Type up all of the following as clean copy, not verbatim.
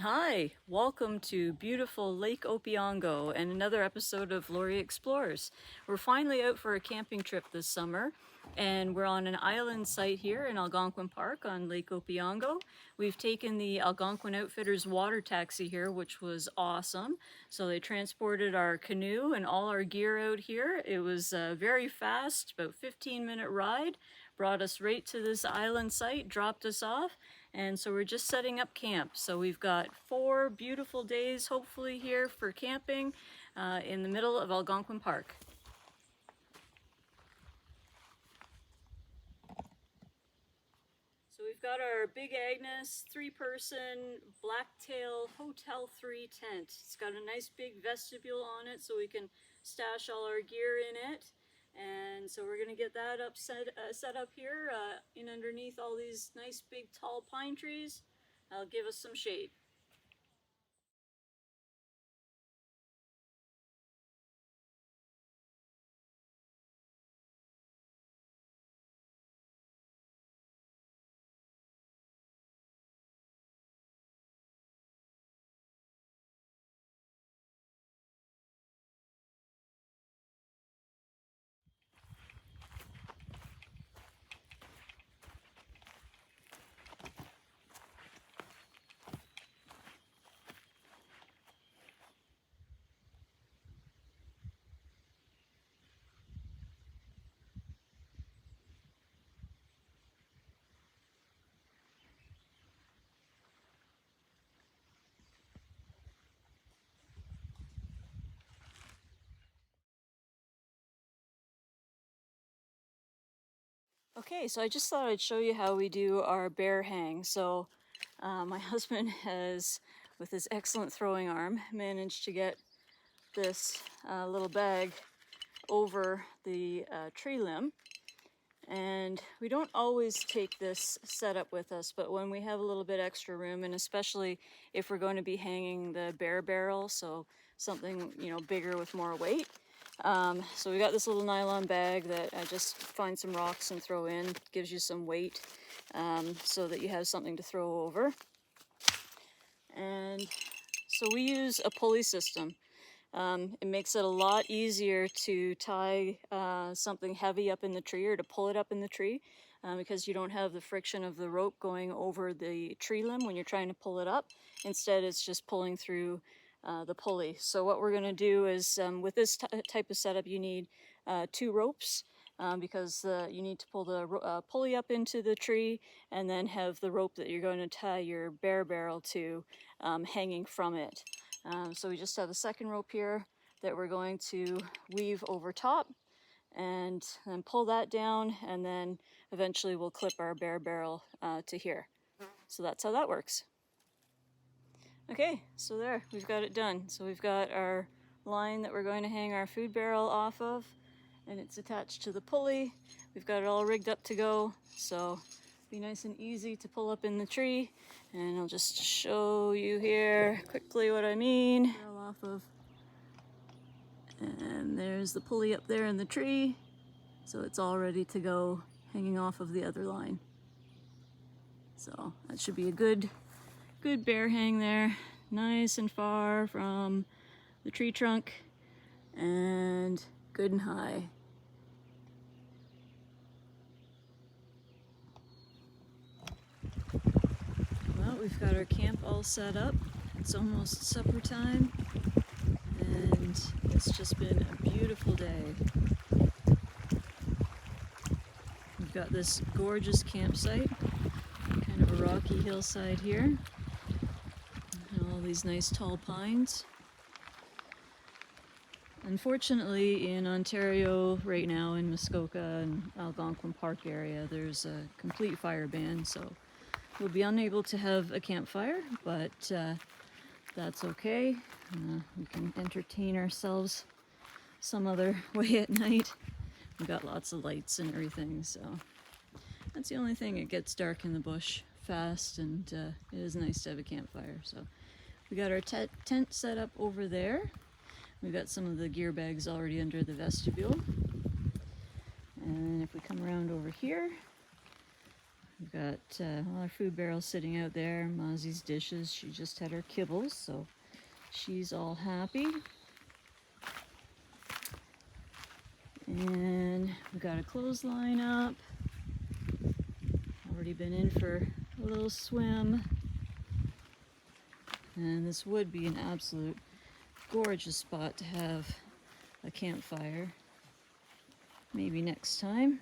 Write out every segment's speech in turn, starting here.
Hi, welcome to beautiful Lake Opeongo and another episode of Lori Explores. We're finally out for a camping trip this summer and we're on an island site here in Algonquin Park on Lake Opeongo. We've taken the Algonquin Outfitters Water Taxi here, which was awesome. So they transported our canoe and all our gear out here. It was very fast, about 15-minute ride. Brought us right to this island site, dropped us off, and so we're just setting up camp. So we've got 4 beautiful days hopefully here for camping in the middle of Algonquin Park. So we've got our Big Agnes 3-person Blacktail Hotel 3 tent. It's got a nice big vestibule on it so we can stash all our gear in it. And so we're going to get that set up here in underneath all these nice big tall pine trees. That'll give us some shade. Okay, so I just thought I'd show you how we do our bear hang. So my husband has, with his excellent throwing arm, managed to get this little bag over the tree limb. And we don't always take this setup with us, but when we have a little bit extra room, and especially if we're going to be hanging the bear barrel, so something, you know, bigger with more weight. So we got this little nylon bag that I just find some rocks and throw in. Gives you some weight so that you have something to throw over. And so we use a pulley system. It makes it a lot easier to tie something heavy up in the tree or to pull it up in the tree because you don't have the friction of the rope going over the tree limb when you're trying to pull it up. Instead, it's just pulling through the pulley. So what we're going to do is with this type of setup, you need 2 ropes because you need to pull the pulley up into the tree and then have the rope that you're going to tie your bear barrel to hanging from it. So we just have a second rope here that we're going to weave over top and then pull that down, and then eventually we'll clip our bear barrel to here. So that's how that works. Okay, so there, we've got it done. So we've got our line that we're going to hang our food barrel off of, and it's attached to the pulley. We've got it all rigged up to go, so be nice and easy to pull up in the tree. And I'll just show you here quickly what I mean. Off of, and there's the pulley up there in the tree, so it's all ready to go, hanging off of the other line. So that should be a good bear hang there, nice and far from the tree trunk and good and high. Well, we've got our camp all set up. It's almost supper time and it's just been a beautiful day. We've got this gorgeous campsite, kind of a rocky hillside here. All these nice tall pines. Unfortunately, in Ontario right now, in Muskoka and Algonquin Park area, there's a complete fire ban, so we'll be unable to have a campfire, but that's okay. We can entertain ourselves some other way at night. We've got lots of lights and everything, so that's the only thing. It gets dark in the bush fast, and it is nice to have a campfire. So we got our tent set up over there. We've got some of the gear bags already under the vestibule. And if we come around over here, We've got all our food barrels sitting out there. Mozzie's dishes, she just had her kibbles, so she's all happy. And we got a clothesline up. Already been in for a little swim. And this would be an absolute gorgeous spot to have a campfire. Maybe next time.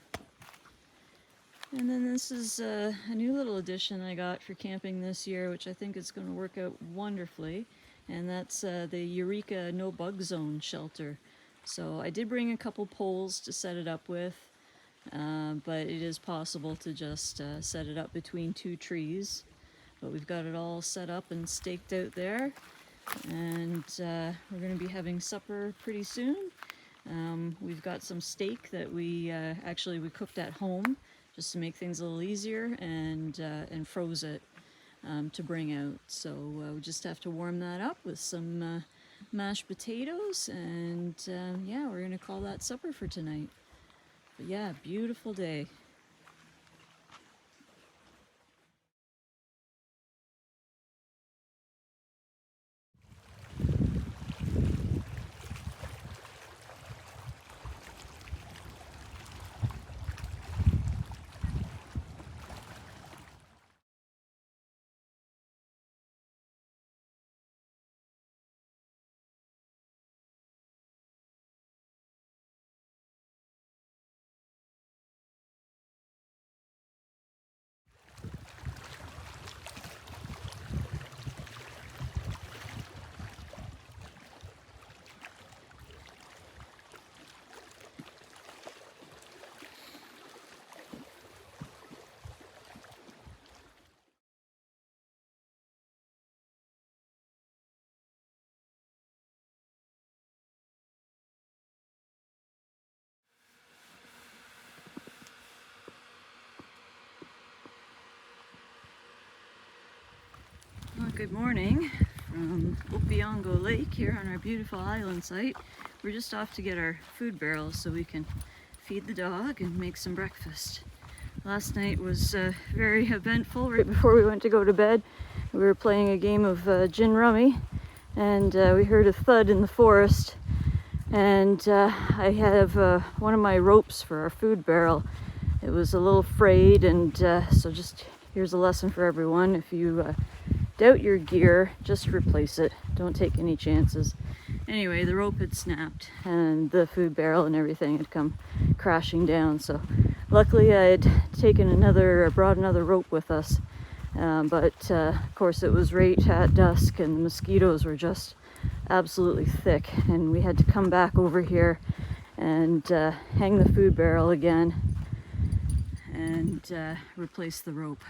And then this is a new little addition I got for camping this year, which I think is going to work out wonderfully. And that's the Eureka No Bug Zone shelter. So I did bring a couple poles to set it up with, but it is possible to just set it up between two trees. But we've got it all set up and staked out there. And we're going to be having supper pretty soon. We've got some steak that we cooked at home just to make things a little easier, and froze it to bring out. So we just have to warm that up with some mashed potatoes, and yeah, we're gonna call that supper for tonight. But yeah, beautiful day. Well, good morning from Opeongo Lake here on our beautiful island site. We're just off to get our food barrels so we can feed the dog and make some breakfast. Last night was very eventful. Right before we went to go to bed, we were playing a game of gin rummy, and we heard a thud in the forest. And I have one of my ropes for our food barrel. It was a little frayed, and so just here's a lesson for everyone. If you doubt your gear, just replace it. Don't take any chances. Anyway, the rope had snapped and the food barrel and everything had come crashing down. So luckily I had brought another rope with us. But of course it was right at dusk and the mosquitoes were just absolutely thick. And we had to come back over here and hang the food barrel again and replace the rope.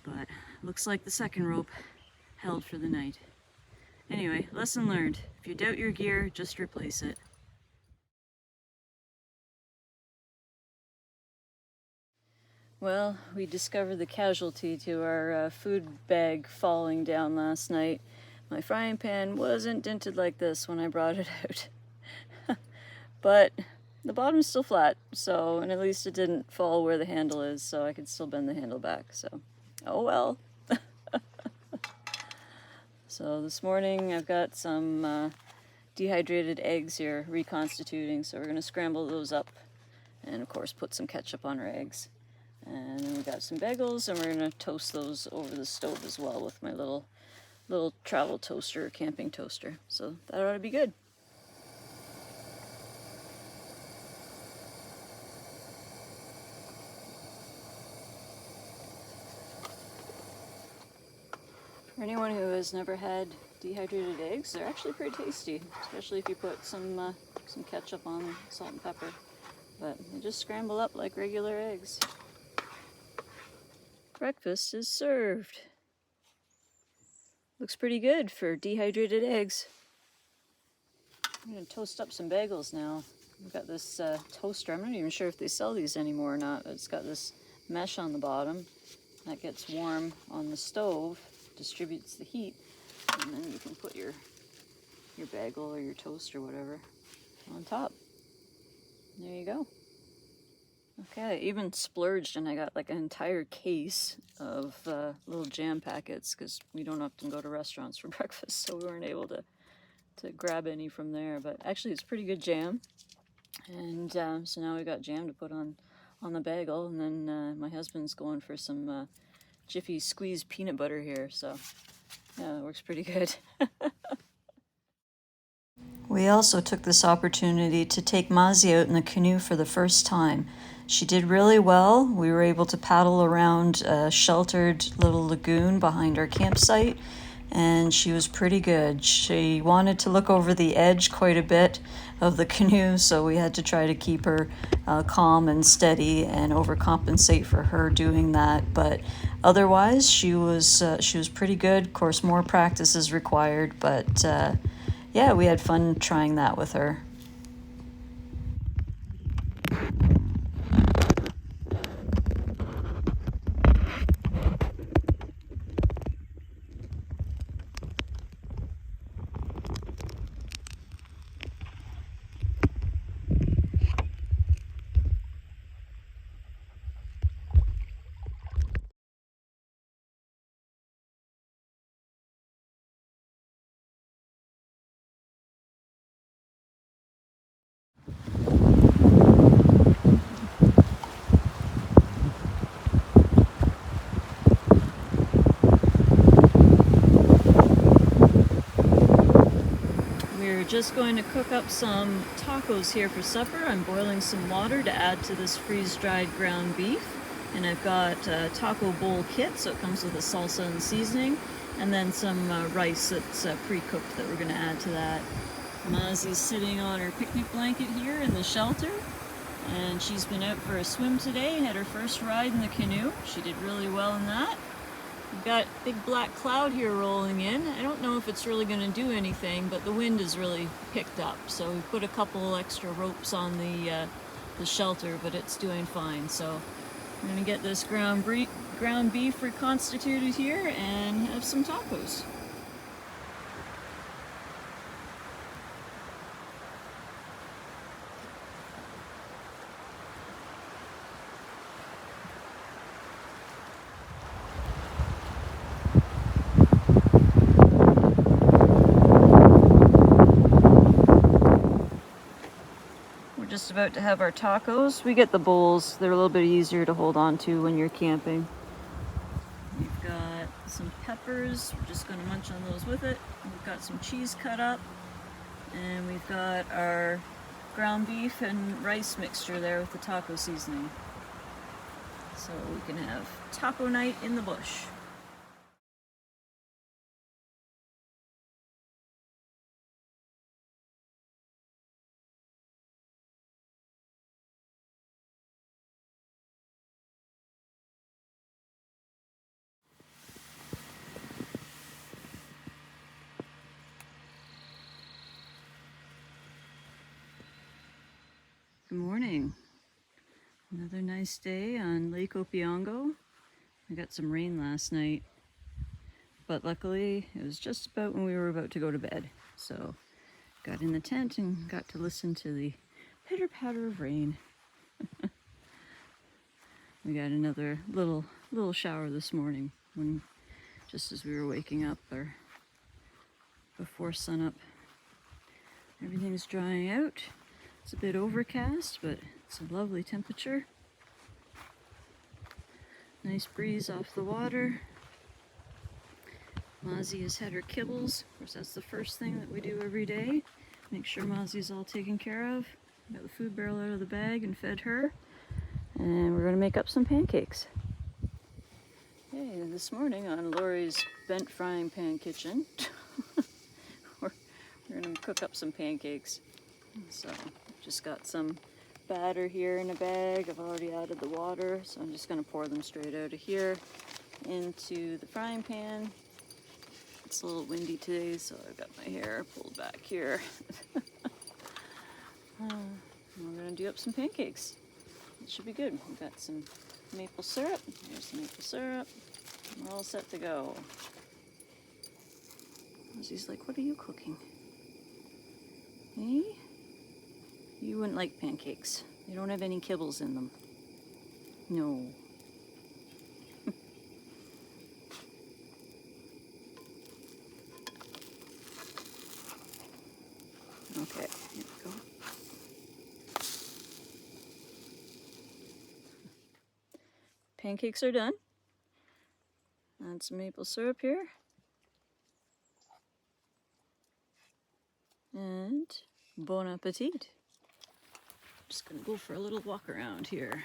But looks like the second rope held for the night. Anyway, lesson learned. If you doubt your gear, just replace it. Well, we discovered the casualty to our food bag falling down last night. My frying pan wasn't dented like this when I brought it out. But the bottom's still flat, so, and at least it didn't fall where the handle is, so I could still bend the handle back, so, oh well. So this morning I've got some dehydrated eggs here reconstituting, so we're going to scramble those up and of course put some ketchup on our eggs. And then we got some bagels, and we're going to toast those over the stove as well with my little travel toaster, camping toaster. So that ought to be good. For anyone who has never had dehydrated eggs, they're actually pretty tasty, especially if you put some ketchup on, salt and pepper. But they just scramble up like regular eggs. Breakfast is served. Looks pretty good for dehydrated eggs. I'm going to toast up some bagels now. I've got this toaster. I'm not even sure if they sell these anymore or not, but it's got this mesh on the bottom that gets warm on the stove, distributes the heat, and then you can put your bagel or your toast or whatever on top. There you go. Okay, I even splurged and I got like an entire case of little jam packets because we don't often go to restaurants for breakfast, so we weren't able to grab any from there. But actually, it's pretty good jam, and so now we got jam to put on the bagel, and then my husband's going for some Jiffy squeezed peanut butter here, so yeah, it works pretty good. We also took this opportunity to take Mazi out in the canoe for the first time. She did really well. We were able to paddle around a sheltered little lagoon behind our campsite, and she was pretty good. She wanted to look over the edge quite a bit of the canoe, so we had to try to keep her calm and steady and overcompensate for her doing that. But otherwise, she was pretty good. Of course, more practice is required, but yeah, we had fun trying that with her. We're just going to cook up some tacos here for supper. I'm boiling some water to add to this freeze-dried ground beef. And I've got a taco bowl kit, so it comes with a salsa and seasoning, and then some rice that's pre-cooked that we're going to add to that. Mazi's sitting on her picnic blanket here in the shelter, and she's been out for a swim today, had her first ride in the canoe. She did really well in that. We've got a big black cloud here rolling in. I don't know if it's really going to do anything, but the wind has really picked up. So we put a couple extra ropes on the shelter, but it's doing fine. So I'm going to get this ground beef reconstituted here and have some tacos. Just about to have our tacos. We get the bowls. They're a little bit easier to hold on to when you're camping. We've got some peppers. We're just going to munch on those with it. We've got some cheese cut up. And we've got our ground beef and rice mixture there with the taco seasoning. So we can have taco night in the bush. Good morning. Another nice day on Lake Opeongo. I got some rain last night, but luckily it was just about when we were about to go to bed. So got in the tent and got to listen to the pitter-patter of rain. We got another little shower this morning when just as we were waking up or before sunup. Everything's drying out. It's a bit overcast, but it's a lovely temperature. Nice breeze off the water. Mazi has had her kibbles. Of course, that's the first thing that we do every day. Make sure Mazi's all taken care of. Got the food barrel out of the bag and fed her. And we're going to make up some pancakes. Hey, this morning on Lori's bent frying pan kitchen, we're going to cook up some pancakes. So just got some batter here in a bag. I've already added the water, so I'm just going to pour them straight out of here into the frying pan. It's a little windy today, so I've got my hair pulled back here. We're going to do up some pancakes. It should be good. We've got some maple syrup. Here's some maple syrup. We're all set to go. Ozzy's like, what are you cooking? Hey? You wouldn't like pancakes. They don't have any kibbles in them. No. Okay, here we go. Pancakes are done. Add some maple syrup here. And bon appetit. Just gonna go for a little walk around here.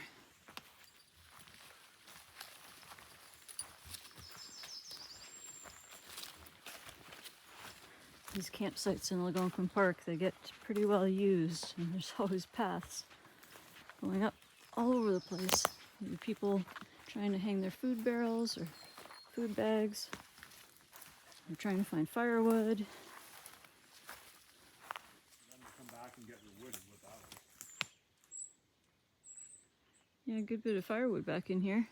These campsites in Algonquin Park, they get pretty well used, and there's always paths going up all over the place. Maybe people trying to hang their food barrels or food bags. They're trying to find firewood. Then you come back and get your wood without it. Yeah, a good bit of firewood back in here.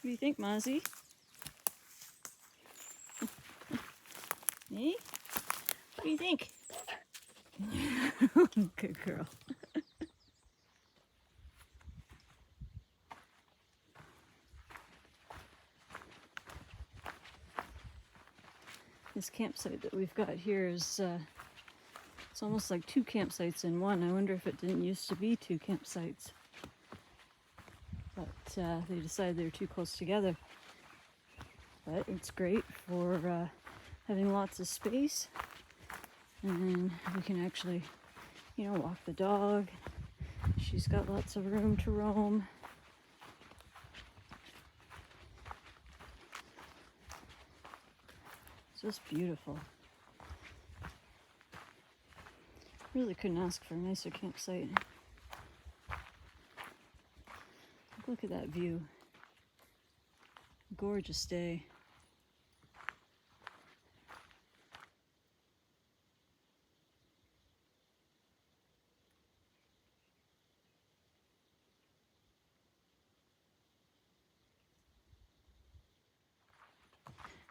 What do you think, Mozzie? Eh? What do you think? Good girl. This campsite that we've got here is, it's almost like two campsites in one. I wonder if it didn't used to be two campsites. But they decided they were too close together. But it's great for having lots of space. And we can actually, you know, walk the dog. She's got lots of room to roam. It's just beautiful. Really couldn't ask for a nicer campsite. Look at that view. Gorgeous day.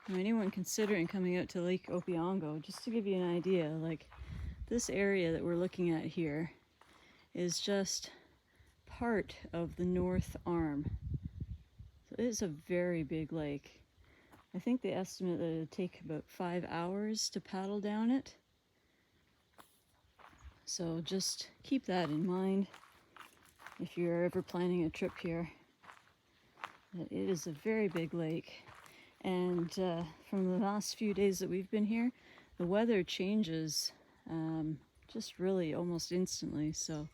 Now, anyone considering coming out to Lake Opeongo, just to give you an idea, like this area that we're looking at here is just part of the North Arm. So it is a very big lake. I think they estimate that it would take about 5 hours to paddle down it. So just keep that in mind if you're ever planning a trip here. That it is a very big lake. And from the last few days that we've been here, the weather changes just really almost instantly. So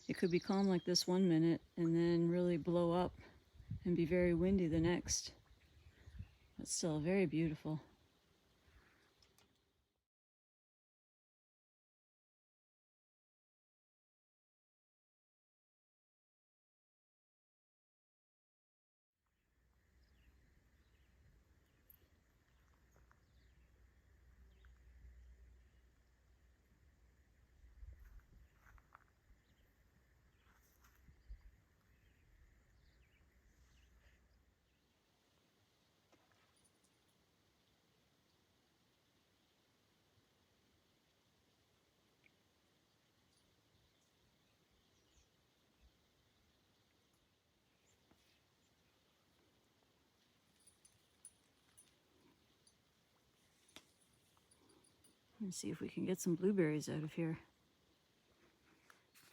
it could be calm like this one minute and then really blow up and be very windy the next. But still very beautiful. Let's see if we can get some blueberries out of here.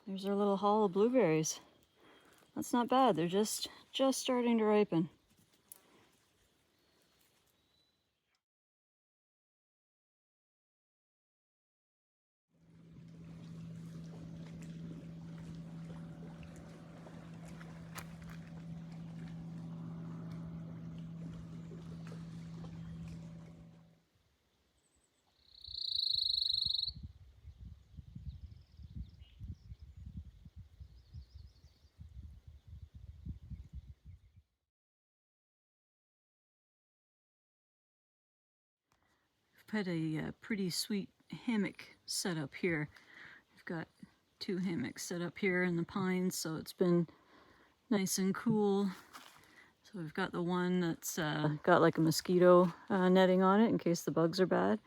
There's our little haul of blueberries. That's not bad. They're just starting to ripen. I've had a pretty sweet hammock set up here. I've got 2 hammocks set up here in the pines, so it's been nice and cool. So we've got the one that's got like a mosquito netting on it in case the bugs are bad.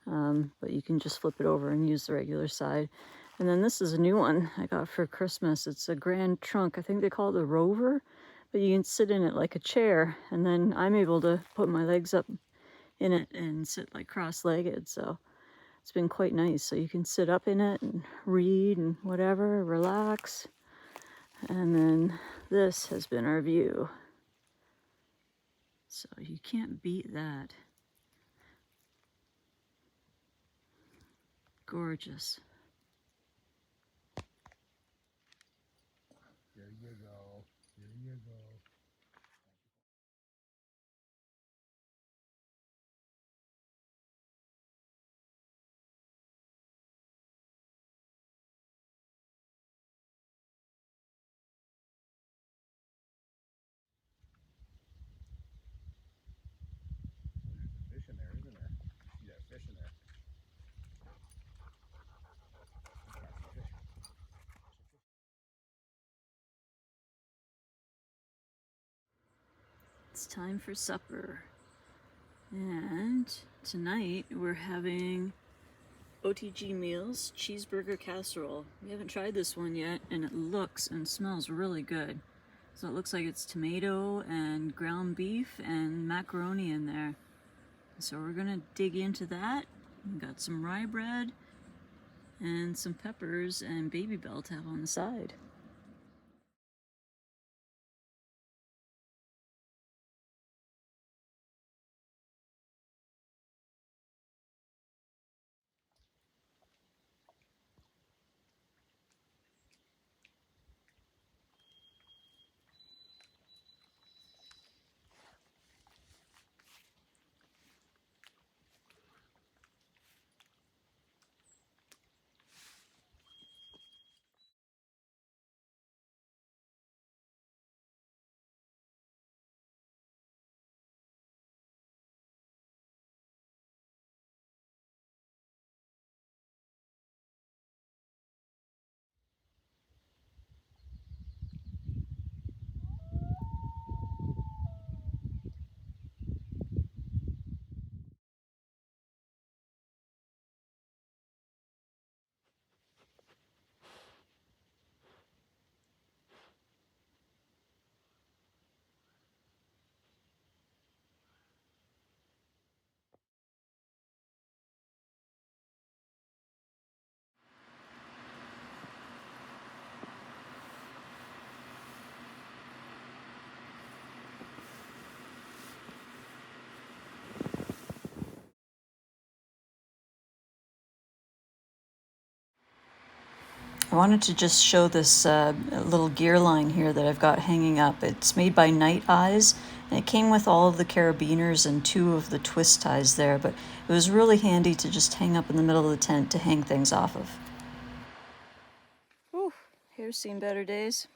But you can just flip it over and use the regular side. And then this is a new one I got for Christmas. It's a grand trunk. I think they call it the Rover, but you can sit in it like a chair. And then I'm able to put my legs up in it and sit like cross-legged. So it's been quite nice. So you can sit up in it and read and whatever, relax. And then this has been our view. So you can't beat that. Gorgeous. There you go. There you go. There's a fish in there, isn't there? Yeah, fish in there. It's time for supper. And tonight we're having OTG Meals cheeseburger casserole. We haven't tried this one yet, and it looks and smells really good. So it looks like it's tomato and ground beef and macaroni in there. So we're gonna dig into that. We got some rye bread and some peppers and baby bell to have on the side. I wanted to just show this little gear line here that I've got hanging up. It's made by Night Eyes, and it came with all of the carabiners and 2 of the twist ties there, but it was really handy to just hang up in the middle of the tent to hang things off of. Whew, here's seen better days.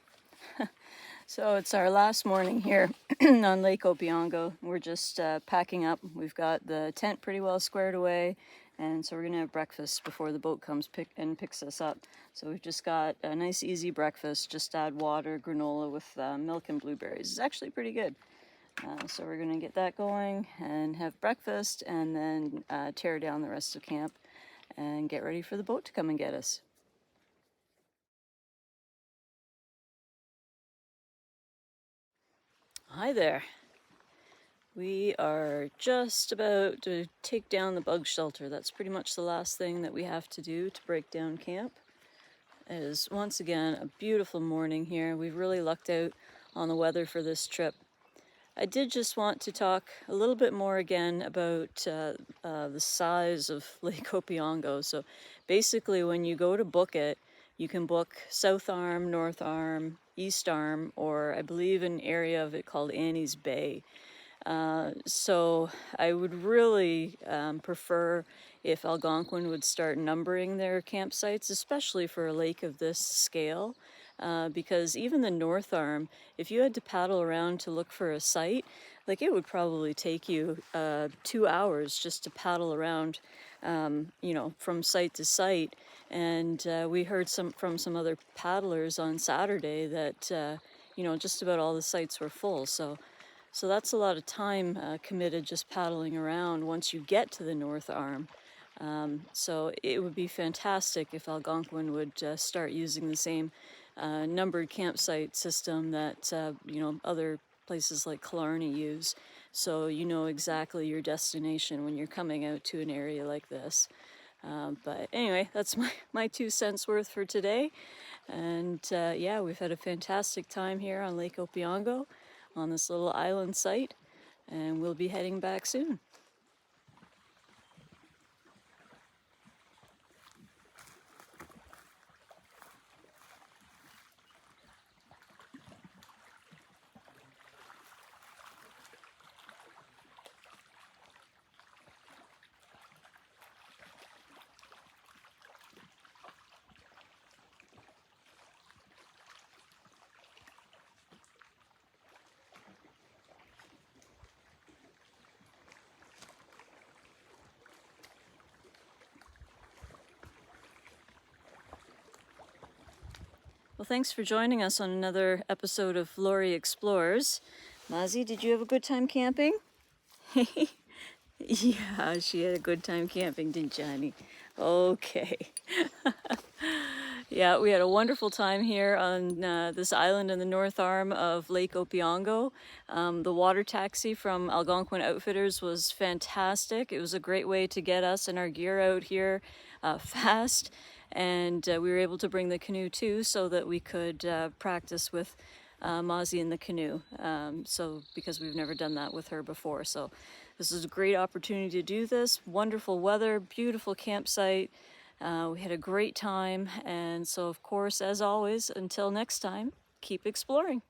So it's our last morning here on Lake Opeongo. We're just packing up. We've got the tent pretty well squared away, and so we're gonna have breakfast before the boat comes picks us up. So we've just got a nice easy breakfast. Just add water, granola with milk and blueberries. It's actually pretty good. So we're gonna get that going and have breakfast, and then tear down the rest of camp and get ready for the boat to come and get us. Hi there. We are just about to take down the bug shelter. That's pretty much the last thing that we have to do to break down camp. It is once again a beautiful morning here. We've really lucked out on the weather for this trip. I did just want to talk a little bit more again about the size of Lake Opeongo. So basically when you go to book it, you can book South Arm, North Arm, East Arm, or I believe an area of it called Annie's Bay. So I would really prefer if Algonquin would start numbering their campsites, especially for a lake of this scale, because even the North Arm, if you had to paddle around to look for a site, like it would probably take you 2 hours just to paddle around, from site to site. And we heard from some other paddlers on Saturday that, just about all the sites were full. So that's a lot of time committed just paddling around once you get to the North Arm. So it would be fantastic if Algonquin would start using the same numbered campsite system that other places like Killarney use, so you know exactly your destination when you're coming out to an area like this. But anyway, that's my 2 cents worth for today. And yeah, we've had a fantastic time here on Lake Opeongo on this little island site, and we'll be heading back soon. Well, thanks for joining us on another episode of Lori Explores. Mazi, did you have a good time camping? Yeah, she had a good time camping, didn't you, honey? Okay. Yeah, we had a wonderful time here on this island in the north arm of Lake Opeongo. The water taxi from Algonquin Outfitters was fantastic. It was a great way to get us and our gear out here fast. And we were able to bring the canoe too, so that we could practice with Mazi in the canoe. So because we've never done that with her before. So this is a great opportunity to do this. Wonderful weather, beautiful campsite. We had a great time. And so, of course, as always, until next time, keep exploring.